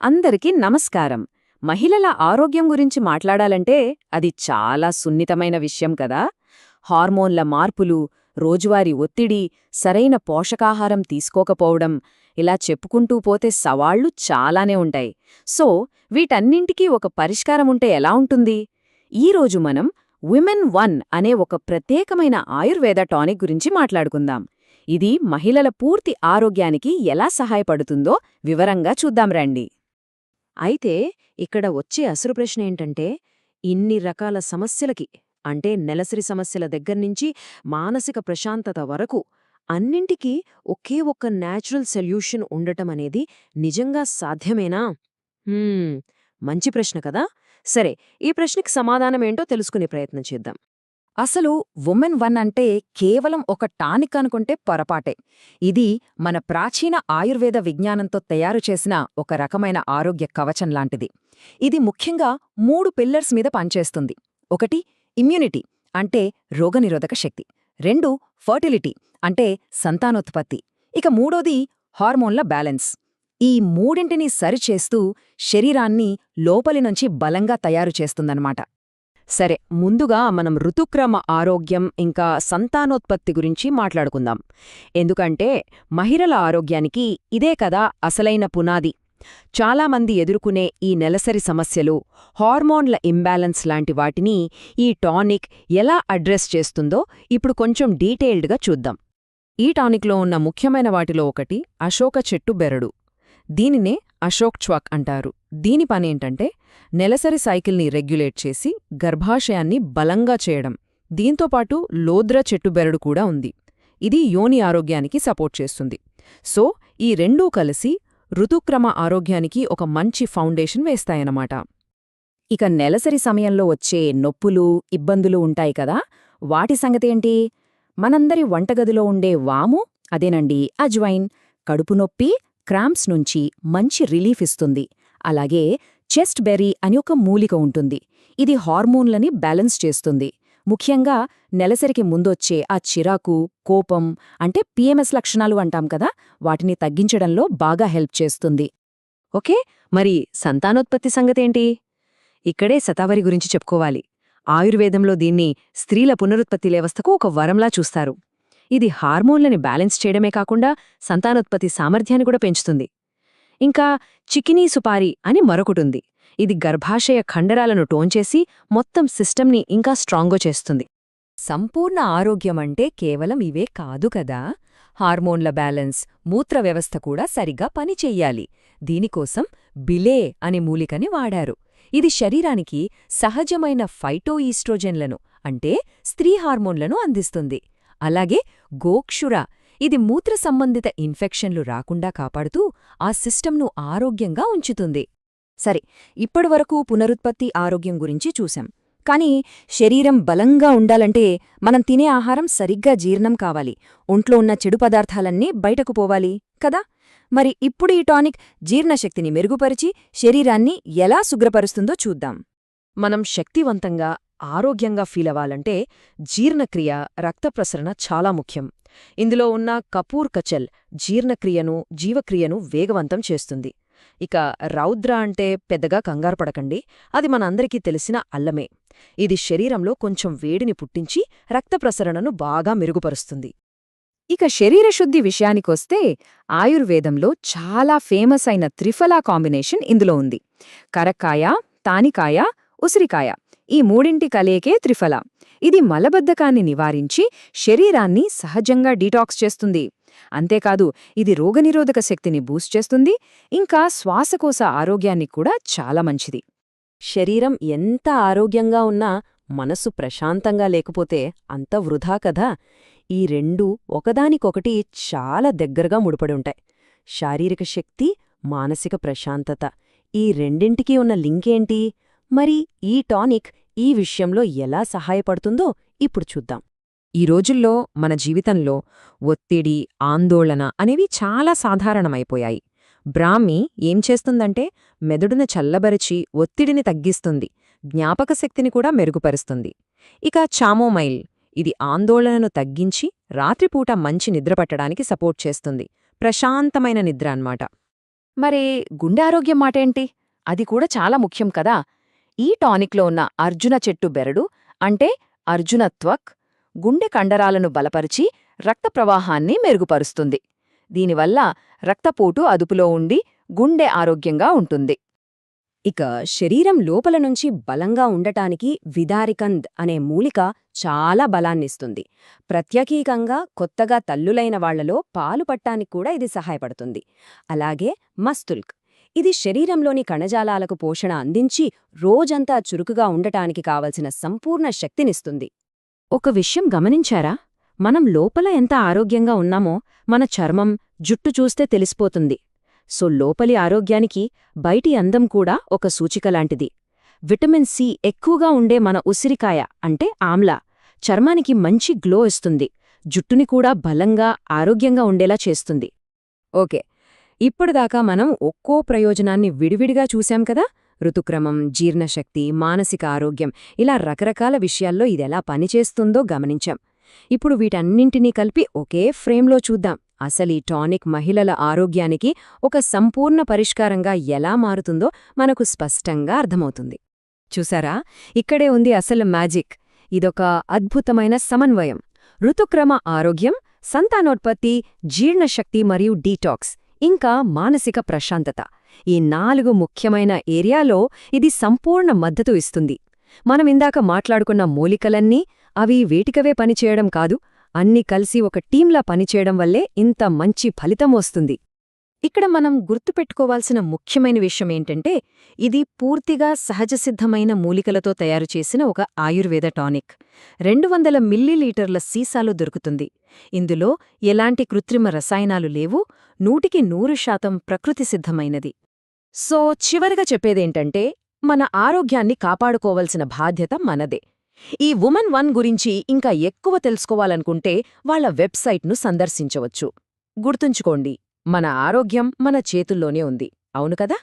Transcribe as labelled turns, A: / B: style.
A: అందరికీ నమస్కారం. మహిళల ఆరోగ్యం గురించి మాట్లాడాలంటే అది చాలా సున్నితమైన విషయం కదా. హార్మోన్ల మార్పులు, రోజువారీ ఒత్తిడి, సరైన పోషకాహారం తీసుకోకపోవడం, ఇలా చెప్పుకుంటూ పోతే సవాళ్లు చాలానే ఉంటాయి. సో వీటన్నింటికీ ఒక పరిష్కారముంటే ఎలా ఉంటుంది? ఈరోజు మనం విమెన్ 1 అనే ఒక ప్రత్యేకమైన ఆయుర్వేద టానిక్ గురించి మాట్లాడుకుందాం. ఇది మహిళల పూర్తి ఆరోగ్యానికి ఎలా సహాయపడుతుందో వివరంగా చూద్దాం రండి. అయితే ఇక్కడ వచ్చే అసలు ప్రశ్న ఏంటంటే, ఇన్ని రకాల సమస్యలకి అంటే నెలసరి సమస్యల దగ్గర్నుంచి మానసిక ప్రశాంతత వరకు అన్నింటికీ ఒకే ఒక్క న్యాచురల్ సొల్యూషన్ ఉండటమనేది నిజంగా సాధ్యమేనా? మంచి ప్రశ్న కదా. సరే, ఈ ప్రశ్నకి సమాధానమేంటో తెలుసుకునే ప్రయత్నం చేద్దాం.
B: అసలు విమెన్ 1 అంటే కేవలం ఒక టానిక్ అనుకుంటే పొరపాటే. ఇది మన ప్రాచీన ఆయుర్వేద విజ్ఞానంతో తయారుచేసిన ఒక రకమైన ఆరోగ్య కవచం లాంటిది. ఇది ముఖ్యంగా 3 పిల్లర్స్ మీద పనిచేస్తుంది. 1 ఇమ్యూనిటీ అంటే రోగనిరోధక శక్తి, 2 ఫర్టిలిటీ అంటే సంతానోత్పత్తి, ఇక 3ది హార్మోన్ల బ్యాలెన్స్. ఈ మూడింటిని సరిచేస్తూ శరీరాన్ని లోపలినుంచి బలంగా తయారుచేస్తుందన్నమాట.
A: సరే, ముందుగా మనం ఋతుక్రమ ఆరోగ్యం ఇంకా సంతానోత్పత్తి గురించి మాట్లాడుకుందాం. ఎందుకంటే మహిళల ఆరోగ్యానికి ఇదే కదా అసలైన పునాది. చాలామంది ఎదుర్కొనే ఈ నెలసరి సమస్యలు, హార్మోన్ల ఇంబ్యాలెన్స్ లాంటి వాటిని ఈ టానిక్ ఎలా అడ్రస్ చేస్తుందో ఇప్పుడు కొంచెం డీటెయిల్డ్గా చూద్దాం. ఈ టానిక్లో ఉన్న ముఖ్యమైన వాటిలో ఒకటి అశోక చెట్టు బెరడు. దీనినే అశోక్ చ్వాక్ అంటారు. దీని పనేంటంటే నెలసరి సైకిల్ని రెగ్యులేట్ చేసి గర్భాశయాన్ని బలంగా చేయడం. దీంతోపాటు లోద్ర చెట్టుబెరడు కూడా ఉంది. ఇది యోని ఆరోగ్యానికి సపోర్ట్ చేస్తుంది. సో ఈ రెండూ కలిసి ఋతుక్రమ ఆరోగ్యానికి ఒక మంచి ఫౌండేషన్ వేస్తాయన్నమాట.
B: ఇక నెలసరి సమయంలో వచ్చే నొప్పులు, ఇబ్బందులు ఉంటాయి కదా, వాటి సంగతేంటి? మనందరి వంటగదిలో ఉండే వాము, అదేనండి అజ్వైన్, కడుపు నొప్పి, క్రాంప్స్ నుంచి మంచి రిలీఫ్ ఇస్తుంది. అలాగే చెస్ట్ బెర్రీ అని ఒక మూలిక ఉంటుంది. ఇది హార్మోన్లని బ్యాలెన్స్ చేస్తుంది. ముఖ్యంగా నెలసరికి ముందొచ్చే ఆ చిరాకు, కోపం అంటే PMS లక్షణాలు అంటాం కదా, వాటిని తగ్గించడంలో బాగా హెల్ప్ చేస్తుంది.
A: ఓకే, మరి సంతానోత్పత్తి సంగతేంటి? ఇక్కడే శతావరి గురించి చెప్పుకోవాలి. ఆయుర్వేదంలో దీన్ని స్త్రీల పునరుత్పత్తి వ్యవస్థకు ఒక వరంలా చూస్తారు. ఇది హార్మోన్లని బ్యాలెన్స్ చేయడమే కాకుండా సంతానోత్పత్తి సామర్థ్యాన్ని కూడా పెంచుతుంది. ఇంకా చికినీ సుపారి అని మరొకటుంది. ఇది గర్భాశయ కండరాలను టోన్చేసి మొత్తం సిస్టమ్ని ఇంకా స్ట్రాంగ్గా చేస్తుంది.
B: సంపూర్ణ ఆరోగ్యమంటే కేవలం ఇవే కాదు కదా, హార్మోన్ల బ్యాలెన్స్, మూత్ర వ్యవస్థ కూడా సరిగ్గా పనిచెయ్యాలి. దీనికోసం బిలే అనే మూలికని వాడారు. ఇది శరీరానికి సహజమైన ఫైటోఈస్ట్రోజెన్లను అంటే స్త్రీ హార్మోన్లను అందిస్తుంది. అలాగే గోక్షుర, ఇది మూత్ర సంబంధిత ఇన్ఫెక్షన్లు రాకుండా కాపాడుతూ ఆ సిస్టమ్ను ఆరోగ్యంగా ఉంచుతుంది. సరే, ఇప్పటివరకు పునరుత్పత్తి ఆరోగ్యం గురించి చూశాం. కానీ శరీరం బలంగా ఉండాలంటే మనం తినే ఆహారం సరిగ్గా జీర్ణం కావాలి, ఒంట్లో ఉన్న చెడు పదార్థాలన్నీ బయటకు పోవాలి కదా. మరి ఇప్పుడు ఈ టానిక్ జీర్ణశక్తిని మెరుగుపరిచి శరీరాన్ని ఎలా శుభ్రపరుస్తుందో చూద్దాం.
A: మనం శక్తివంతంగా, ఆరోగ్యంగా ఫీలవ్వాలంటే జీర్ణక్రియ, రక్త ప్రసరణ చాలా ముఖ్యం. ఇందులో ఉన్న కపూర్ కచల్ జీర్ణక్రియను, జీవక్రియను వేగవంతం చేస్తుంది. ఇక రౌద్ర అంటే పెద్దగా కంగారుపడకండి, అది మనందరికీ తెలిసిన అల్లమే. ఇది శరీరంలో కొంచెం వేడిని పుట్టించి రక్త ప్రసరణను బాగా మెరుగుపరుస్తుంది.
B: ఇక శరీరశుద్ధి విషయానికొస్తే ఆయుర్వేదంలో చాలా ఫేమస్ అయిన త్రిఫలా కాంబినేషన్ ఇందులో ఉంది. కరక్కాయ, తానికాయ, ఉసిరికాయ, ఈ మూడింటి కలయికే త్రిఫల. ఇది మలబద్ధకాన్ని నివారించి శరీరాన్ని సహజంగా డీటాక్స్ చేస్తుంది. అంతేకాదు ఇది రోగనిరోధక శక్తిని బూస్ట్ చేస్తుంది, ఇంకా శ్వాసకోశ ఆరోగ్యానికి కూడా చాలా మంచిది.
A: శరీరం ఎంత ఆరోగ్యంగా ఉన్నా మనసు ప్రశాంతంగా లేకపోతే అంత వృధా కదా. ఈ రెండూ ఒకదానికొకటి చాలా దగ్గరగా ముడిపడి ఉంటాయి. శారీరక శక్తి, మానసిక ప్రశాంతత, ఈ రెండింటికీ ఉన్న లింకేంటి? మరి ఈ టానిక్ ఈ విషయంలో ఎలా సహాయపడుతుందో ఇప్పుడు చూద్దాం.
B: ఈ రోజుల్లో మన జీవితంలో ఒత్తిడి, ఆందోళన అనేవి చాలా సాధారణమైపోయాయి. బ్రాహ్మి ఏం చేస్తుందంటే మెదడును చల్లబరిచి ఒత్తిడిని తగ్గిస్తుంది, జ్ఞాపకశక్తిని కూడా మెరుగుపరుస్తుంది. ఇక చామోమైల్, ఇది ఆందోళనను తగ్గించి రాత్రిపూట మంచి నిద్రపట్టడానికి సపోర్ట్ చేస్తుంది. ప్రశాంతమైన నిద్ర అన్నమాట.
A: మరి గుండె ఆరోగ్యం మాటేంటి? అది కూడా చాలా ముఖ్యం కదా. ఈ టానిక్లో ఉన్న అర్జున చెట్టు బెరడు అంటే అర్జున త్వక్ గుండె కండరాలను బలపరిచి రక్త ప్రవాహాన్ని మెరుగుపరుస్తుంది. దీనివల్ల రక్తపోటు అదుపులో ఉండి గుండె ఆరోగ్యంగా ఉంటుంది.
B: ఇక శరీరం లోపల నుంచి బలంగా ఉండటానికి విదారికంద్ అనే మూలిక చాలా బలాన్నిస్తుంది. ప్రత్యేకంగా కొత్తగా తల్లులైన వాళ్లలో పాలు పట్టానికి కూడా ఇది సహాయపడుతుంది. అలాగే మస్తుల్క్ ఇది శరీరంలోని కణజాలాలకు పోషణ అందించి రోజంతా చురుకుగా ఉండటానికి కావలసిన సంపూర్ణ శక్తినిస్తుంది. ఒక విషయం గమనించారా? మనం లోపల ఎంత ఆరోగ్యంగా ఉన్నామో మన చర్మం, జుట్టు చూస్తే తెలిసిపోతుంది. సో లోపలి ఆరోగ్యానికి బయటి అందం కూడా ఒక సూచికలాంటిది. విటమిన్ సి ఎక్కువగా ఉండే మన ఉసిరికాయ అంటే ఆమ్లా చర్మానికి మంచి గ్లో ఇస్తుంది, జుట్టుని కూడా బలంగా ఆరోగ్యంగా ఉండేలా చేస్తుంది. ఓకే, ఇప్పటిదాకా మనం ఒక్కో ప్రయోజనాన్ని విడివిడిగా చూశాం కదా. ఋతుక్రమం, జీర్ణశక్తి, మానసిక ఆరోగ్యం ఇలా రకరకాల విషయాల్లో ఇదెలా పనిచేస్తుందో గమనించాం. ఇప్పుడు వీటన్నింటినీ కలిపి ఒకే ఫ్రేమ్లో చూద్దాం. అసలీ టానిక్ మహిళల ఆరోగ్యానికి ఒక సంపూర్ణ పరిష్కారంగా ఎలా మారుతుందో మనకు స్పష్టంగా అర్థమవుతుంది. చూసారా, ఇక్కడే ఉంది అసలు మ్యాజిక్. ఇదొక అద్భుతమైన సమన్వయం. ఋతుక్రమ ఆరోగ్యం, సంతానోత్పత్తి, జీర్ణశక్తి మరియు డీటాక్స్, ఇంకా మానసిక ప్రశాంతత ఈ 4 ముఖ్యమైన ఏరియాలో ఇది సంపూర్ణ మద్దతు ఇస్తుంది. మనమిందాక మాట్లాడుకున్న మూలికలన్నీ అవి వేటికవే పనిచేయడం కాదు, అన్నీ కలిసి ఒక టీంలా పనిచేయడం వల్లే ఇంత మంచి ఫలితం వస్తుంది.
A: ఇక్కడ మనం గుర్తుపెట్టుకోవాల్సిన ముఖ్యమైన విషయమేంటంటే ఇది పూర్తిగా సహజసిద్ధమైన మూలికలతో తయారుచేసిన ఒక ఆయుర్వేద టానిక్. 200 మిల్లీలీటర్ల సీసాలో దొరుకుతుంది. ఇందులో ఎలాంటి కృత్రిమ రసాయనాలు లేవు, 100% ప్రకృతి సిద్ధమైనది. సో చివరిగా చెప్పేదేంటంటే మన ఆరోగ్యాన్ని కాపాడుకోవలసిన బాధ్యత మనదే. ఈ ఉమెన్ 1 గురించి ఇంకా ఎక్కువ తెలుసుకోవాలనుకుంటే వాళ్ళ వెబ్సైట్ను సందర్శించవచ్చు. గుర్తుంచుకోండి, మన ఆరోగ్యం మన చేతుల్లోనే ఉంది, అవును కదా?